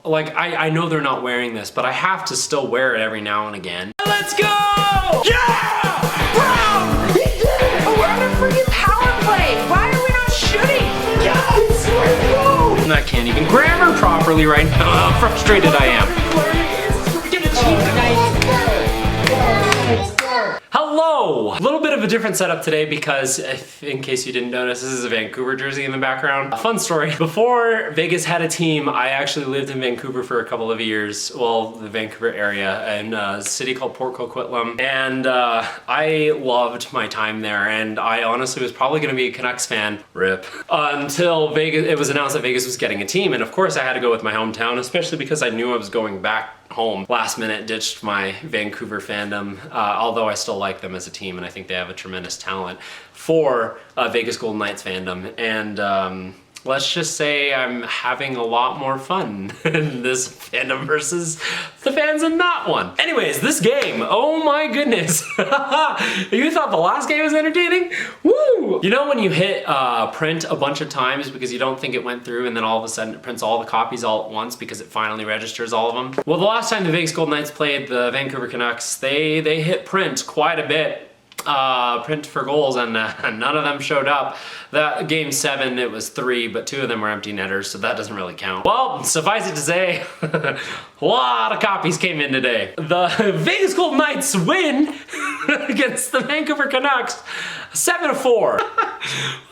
like, I know they're not wearing this, but I have to still wear it every now and again. Let's go! Yeah! Bro! He did it! We're on a freaking power play! Why are we not shooting? Yes! Let's go! I can't even grammar properly right now. How frustrated I am. Hello! A little bit of a different setup today because, in case you didn't notice, this is a Vancouver jersey in the background. A fun story. Before Vegas had a team, I actually lived in Vancouver for a couple of years. Well, the Vancouver area, in a city called Port Coquitlam. And I loved my time there, and I honestly was probably gonna be a Canucks fan, rip, until Vegas, it was announced that Vegas was getting a team. And of course I had to go with my hometown, especially because I knew I was going back home. Last minute ditched my Vancouver fandom, although I still like them as a team and I think they have a tremendous talent for Vegas Golden Knights fandom. And let's just say I'm having a lot more fun in this fandom versus the fans in that one. Anyways, this game, oh my goodness. You thought the last game was entertaining? Woo! You know when you hit print a bunch of times because you don't think it went through and then all of a sudden it prints all the copies all at once because it finally registers all of them? Well, the last time the Vegas Golden Knights played the Vancouver Canucks, they hit print quite a bit. Print for goals and none of them showed up. That game 7, it was 3, but 2 of them were empty netters, so that doesn't really count. Well, suffice it to say, a lot of copies came in today. The Vegas Golden Knights win against the Vancouver Canucks 7-4.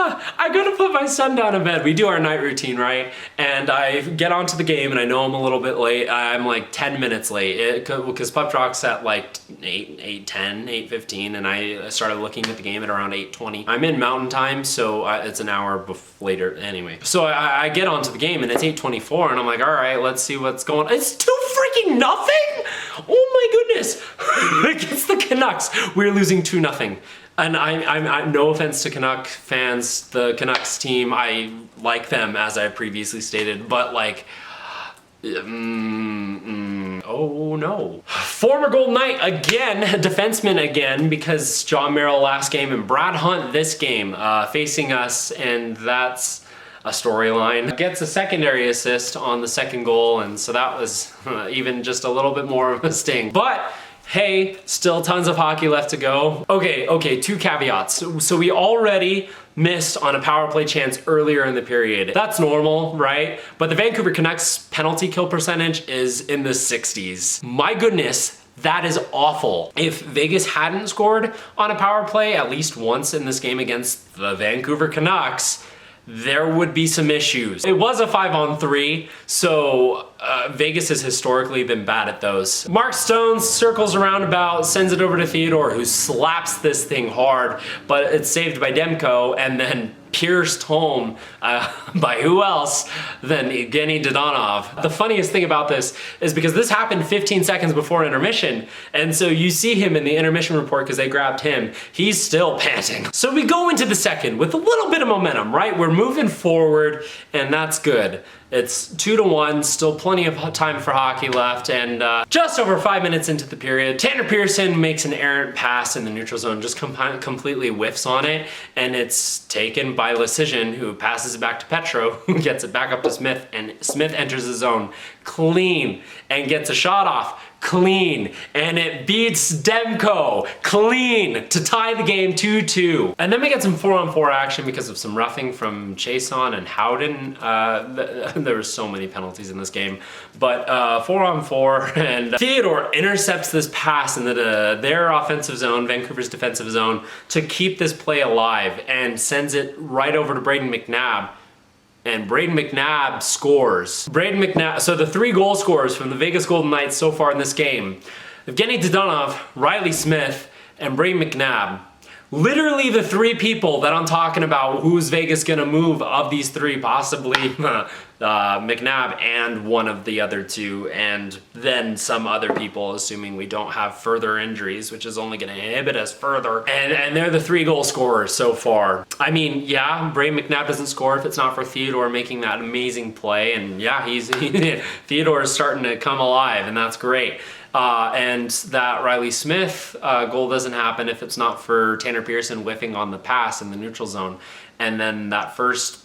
I go to put my son down in bed. We do our night routine, right? And I get onto the game and I know I'm a little bit late. I'm like 10 minutes late because puck drops at like 8:10, 8:15, and I started looking at the game at around 8:20. I'm in Mountain Time, so it's an hour later anyway. So I get onto the game and it's 8:24 and I'm like, all right, let's see what's going on. It's 2-0. Oh my goodness. Against the Canucks, we're losing 2-0. And I'm no offense to Canuck fans, the Canucks team, I like them as I previously stated, but like, oh no. Former Golden Knight again, defenseman again, because John Merrill last game and Brad Hunt this game facing us, and that's a storyline. Gets a secondary assist on the second goal, and so that was even just a little bit more of a sting. But hey, still tons of hockey left to go. Okay, 2 caveats. So we already missed on a power play chance earlier in the period. That's normal, right? But the Vancouver Canucks penalty kill percentage is in the 60s. My goodness, that is awful. If Vegas hadn't scored on a power play at least once in this game against the Vancouver Canucks, there would be some issues. It was a 5-on-3, so Vegas has historically been bad at those. Mark Stone circles around about, sends it over to Theodore, who slaps this thing hard, but it's saved by Demko, and then pierced home by who else than Evgeny Dodonov. The funniest thing about this is because this happened 15 seconds before intermission, and so you see him in the intermission report because they grabbed him. He's still panting. So we go into the second with a little bit of momentum, right? We're moving forward, and that's good. It's 2-1, still plenty of time for hockey left, and just over 5 minutes into the period, Tanner Pearson makes an errant pass in the neutral zone, just completely whiffs on it, and it's taken by Leschyshyn, who passes it back to Petro, who gets it back up to Smith, and Smith enters the zone clean and gets a shot off. Clean, and it beats Demko clean to tie the game 2-2. And then we get some 4-on-4 action because of some roughing from Chason and Howden. There were so many penalties in this game, but 4-on-4, and Theodore intercepts this pass in their offensive zone, Vancouver's defensive zone, to keep this play alive and sends it right over to Braden McNabb. And Braden McNabb scores. So the 3 goal scorers from the Vegas Golden Knights so far in this game: Evgeny Dodonov, Riley Smith, and Braden McNabb. Literally the 3 people that I'm talking about, who's Vegas gonna move of these 3, possibly McNabb and one of the other 2, and then some other people, assuming we don't have further injuries, which is only gonna inhibit us further. And they're the 3 goal scorers so far. I mean, yeah, Braden McNabb doesn't score if it's not for Theodore making that amazing play, and yeah, Theodore is starting to come alive, and that's great. And that Riley Smith goal doesn't happen if it's not for Tanner Pearson whiffing on the pass in the neutral zone. And then that first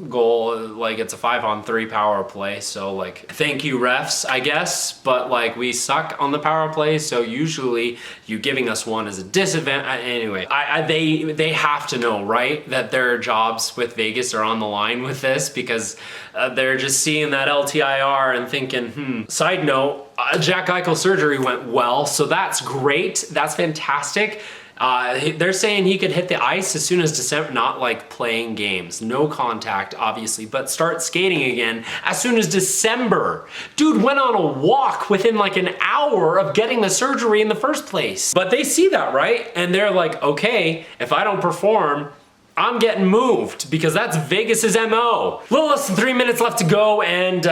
goal, like it's a 5-on-3 power play, so like thank you refs, I guess, but like we suck on the power play, so usually you giving us one is a disadvantage. Anyway, they have to know, right, that their jobs with Vegas are on the line with this, because they're just seeing that LTIR and thinking, Side note, Jack Eichel's surgery went well, so that's great, that's fantastic. They're saying he could hit the ice as soon as December, not like playing games, no contact obviously, but start skating again as soon as December. Dude went on a walk within like an hour of getting the surgery in the first place. But they see that, right? And they're like, okay, if I don't perform, I'm getting moved, because that's Vegas's MO. Little less than 3 minutes left to go, and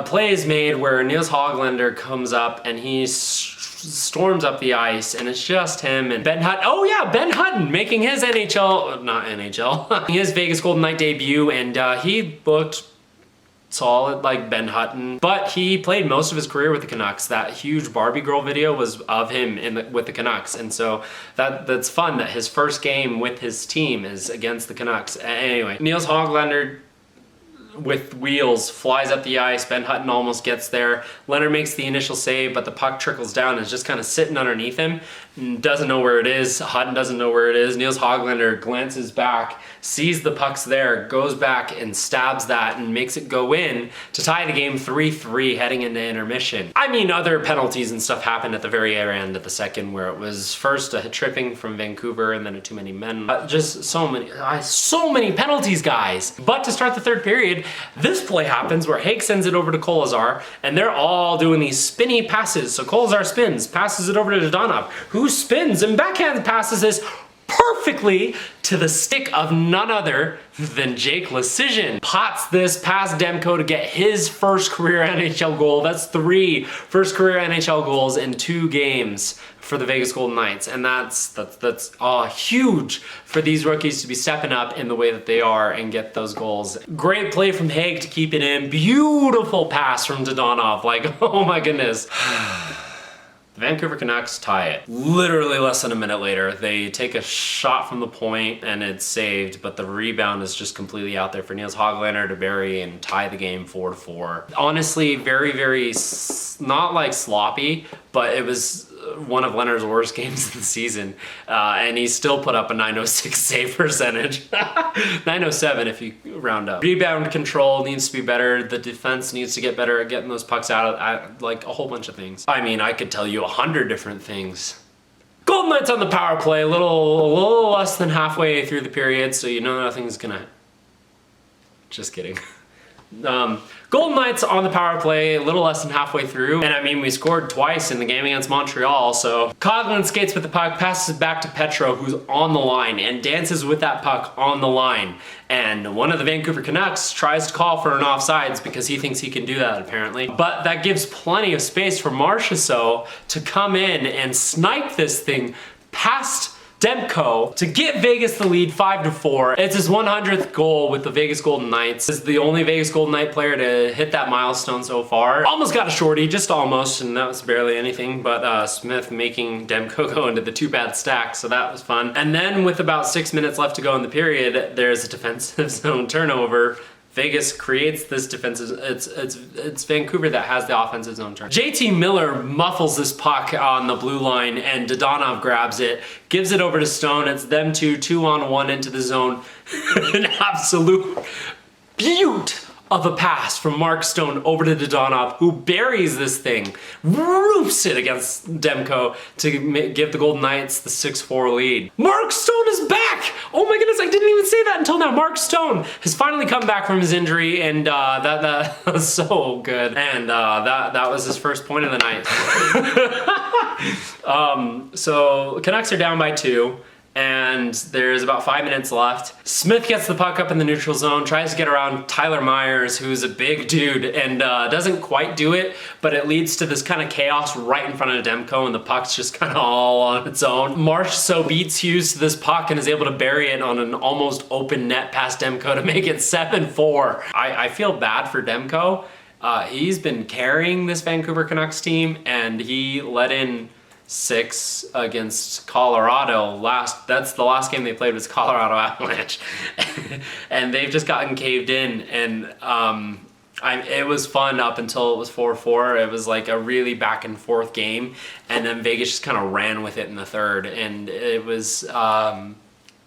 play is made where Nils Hoglander comes up and he storms up the ice, and it's just him and Ben Hutton. Oh yeah, Ben Hutton making his his Vegas Golden Knight debut, and he looked solid like Ben Hutton, but he played most of his career with the Canucks. That huge Barbie girl video was of him with the Canucks, and so that's fun that his first game with his team is against the Canucks. Anyway, Nils Hoglander with wheels flies up the ice. Ben Hutton almost gets there. Leonard makes the initial save, but the puck trickles down and is just kind of sitting underneath him. Doesn't know where it is. Hutton doesn't know where it is. Nils Hoglander glances back, sees the puck's there, goes back and stabs that and makes it go in to tie the game 3-3 heading into intermission. I mean, other penalties and stuff happened at the very end of the second, where it was first a tripping from Vancouver and then a too many men. Just so many penalties, guys. But to start the third period, this play happens where Hake sends it over to Kolazar, and they're all doing these spinny passes. So Kolazar spins, passes it over to Dodonov, who spins and backhand passes this perfectly to the stick of none other than Jake Leschyshyn. Pots this past Demko to get his first career NHL goal. That's 3 first career NHL goals in 2 games for the Vegas Golden Knights, and that's huge for these rookies to be stepping up in the way that they are and get those goals. Great play from Haig to keep it in. Beautiful pass from Dodonov. Like, oh my goodness. The Vancouver Canucks tie it. Literally less than a minute later, they take a shot from the point and it's saved, but the rebound is just completely out there for Nils Hoglander to bury and tie the game 4-4. Honestly, very, very, not like sloppy, but it was one of Leonard's worst games of the season, and he still put up a .906 save percentage. .907 if you round up. Rebound control needs to be better. The defense needs to get better at getting those pucks out, like a whole bunch of things. I mean, I could tell you 100 different things. Golden Knights on the power play, a little less than halfway through the period, so you know nothing's gonna... Just kidding. Golden Knights on the power play, a little less than halfway through, and I mean, we scored twice in the game against Montreal, so Coghlan skates with the puck, passes it back to Petro, who's on the line, and dances with that puck on the line, and one of the Vancouver Canucks tries to call for an offsides because he thinks he can do that, apparently, but that gives plenty of space for Marchessault to come in and snipe this thing past Demko to get Vegas the lead 5-4. It's his 100th goal with the Vegas Golden Knights. He's the only Vegas Golden Knight player to hit that milestone so far. Almost got a shorty, just almost, and that was barely anything, but Smith making Demko go into the 2-bad stack, so that was fun. And then with about 6 minutes left to go in the period, there's a defensive zone turnover. Vegas creates this defensive, it's Vancouver that has the offensive zone turn. JT Miller muffles this puck on the blue line and Dodonov grabs it, gives it over to Stone. It's them two, 2-on-1 into the zone. An absolute beaut of a pass from Mark Stone over to Dodonov, who buries this thing, roofs it against Demko to give the Golden Knights the 6-4 lead. Mark Stone is back! Oh my goodness, I didn't even say that until now. Mark Stone has finally come back from his injury, and that was so good. And that was his first point of the night. So Canucks are down by 2. And there's about 5 minutes left. Smith gets the puck up in the neutral zone, tries to get around Tyler Myers, who's a big dude, and doesn't quite do it, but it leads to this kind of chaos right in front of Demko, and the puck's just kind of all on its own. Marchessault beats Hughes to this puck and is able to bury it on an almost open net past Demko to make it 7-4. I feel bad for Demko. He's been carrying this Vancouver Canucks team, and he let in 6 against Colorado. That's the last game they played was Colorado Avalanche. And they've just gotten caved in, and it was fun up until it was 4-4. It was like a really back and forth game, and then Vegas just kind of ran with it in the third, and it was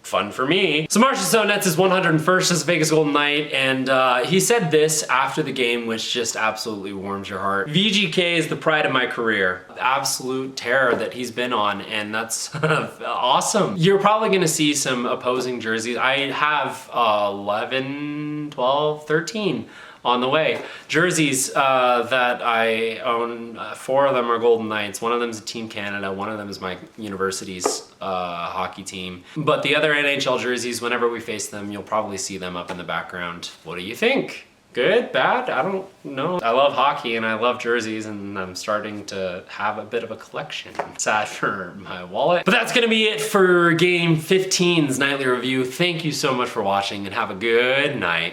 fun for me. So Marchessault nets his 101st as a Vegas Golden Knight, and he said this after the game, which just absolutely warms your heart. VGK is the pride of my career. Absolute terror that he's been on, and that's awesome. You're probably gonna see some opposing jerseys. I have 11, 12, 13 on the way. Jerseys that I own, 4 of them are Golden Knights. One of them is Team Canada. One of them is my university's hockey team. But the other NHL jerseys, whenever we face them, you'll probably see them up in the background. What do you think? Good? Bad? I don't know. I love hockey and I love jerseys, and I'm starting to have a bit of a collection. Sad for my wallet. But that's gonna be it for Game 15's Nightly Review. Thank you so much for watching, and have a good night.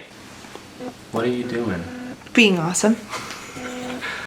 What are you doing? Being awesome.